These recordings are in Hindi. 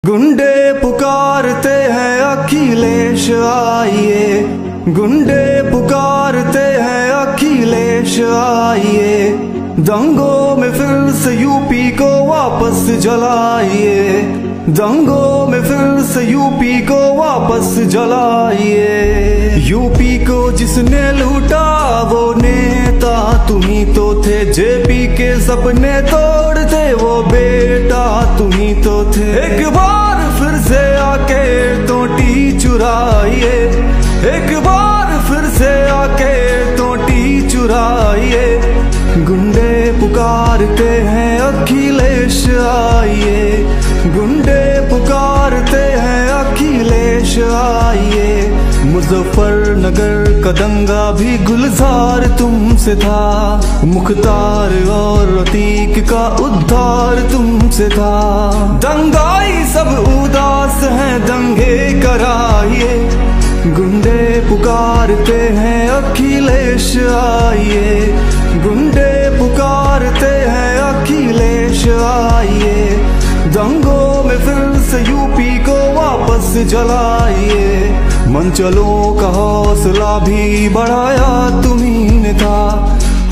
गुंडे पुकारते हैं अखिलेश आइए, गुंडे पुकारते हैं अखिलेश आइए, दंगों में फिर से यूपी को वापस जलाइए, दंगों में फिर से यूपी को वापस जलाइए। यूपी को जिसने लूटा वो नेता तुम्ही तो थे, जेपी के सपने तोड़ते वो बेटा तुम्ही तो थे। एक बार फिर से आके टोटी चुराइए, एक बार फिर से आके टोटी चुराइए। गुंडे पुकारते हैं अखिलेश आइए, गुंडे पुकारते हैं अखिलेश आइए। मुजफ्फरनगर का दंगा भी गुलजार तुमसे था, मुख्तार और अतीक का उद्धार तुमसे था। दंगाई सब उदास हैं दंगे कराइए, गुंडे पुकारते हैं अखिलेश आइए, गुंडे पुकारते हैं अखिलेश आइए। दंगों में फिर से यूपी को वापस जलाइए। मंचलों का हौसला भी बढ़ाया तुम्ही ने था,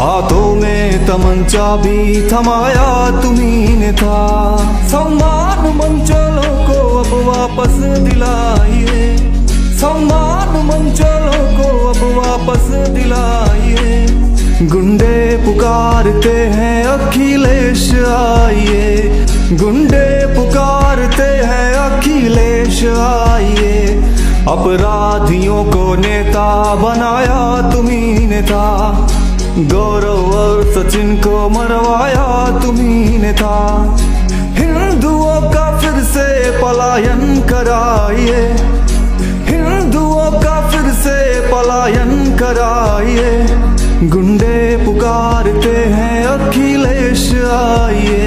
हाथों में तमंचा भी थमाया तुम्ही ने था। सम्मान मंचलों को अब वापस दिलाइए, सम्मान मंचलों को अब वापस दिलाइए। गुंडे पुकारते हैं अखिलेश आइए, गुंडे पुकारते हैं अखिलेश आइए। अपराधियों को नेता बनाया तुम्ही ने था, गौरव और सचिन को मरवाया तुम्ही ने था। हिंदुओं का फिर से पलायन कराइए, हिंदुओं का फिर से पलायन कराइए। गुंडे पुकारते हैं अखिलेश आइए,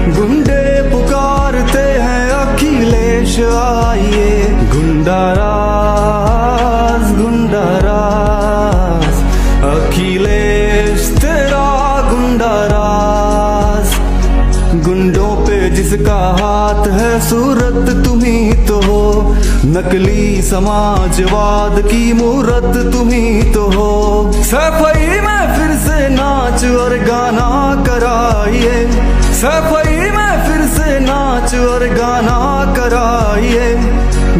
गुंडे पुकारते हैं अखिलेश आइए। गुंडाराज गुंडाराज अखिलेश तेरा गुंडाराज, गुंडों पे जिसका हाथ है सूरत तुम्ही तो हो, नकली समाजवाद की मूरत तुम्ही तो हो। सफाई में फिर से नाच और गाना कराइए, सफाई में फिर से नाच और गाना कराइए।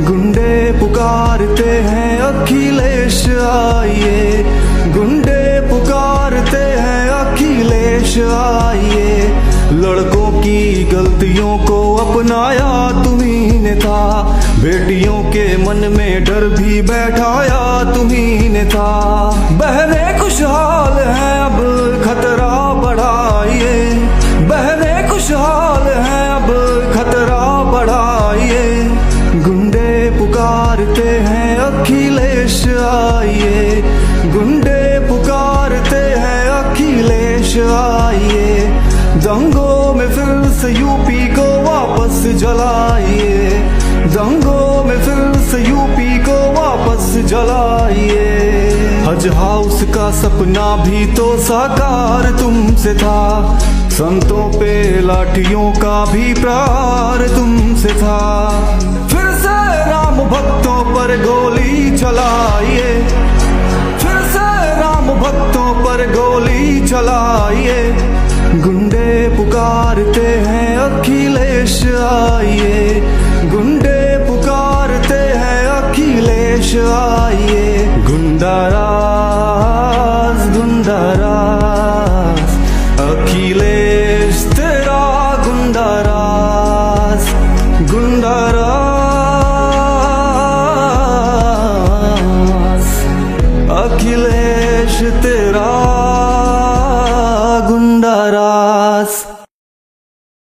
गुंडे पुकारते हैं अखिलेश आइए, गुंडे पुकारते हैं अखिलेश आइए। लड़कों की गलतियों को अपनाया तुम्ही ने था, बेटियों के मन में डर भी बैठाया तुम्ही ने था। बहनें खुशहाल हैं अब खतरा बढ़ाइए, बहनें खुशहाल हैं अब खतरा बढ़ाइए। गुंडे पुकारते हैं अखिलेश आइए, गुंडे पुकारते हैं अखिलेश आइए। दंगों में फिर से यूपी को वापस जलाइए, दंगों में फिर से यूपी को वापस जलाइए। हज हाउस का सपना भी तो साकार तुमसे था, संतों पे लाठियों का भी प्रहार तुमसे था। फिर से राम भक्तों पर गोली चलाइए, फिर से राम भक्तों पर गोली चलाइए। गुंडे पुकारते हैं अखिलेश आइए, गुंडे पुकारते हैं अखिलेश आइए। गुंडाराज गुंडाराज अखिलेश तेरा गुंडाराज, गुंडाराज अखिलेश तेरा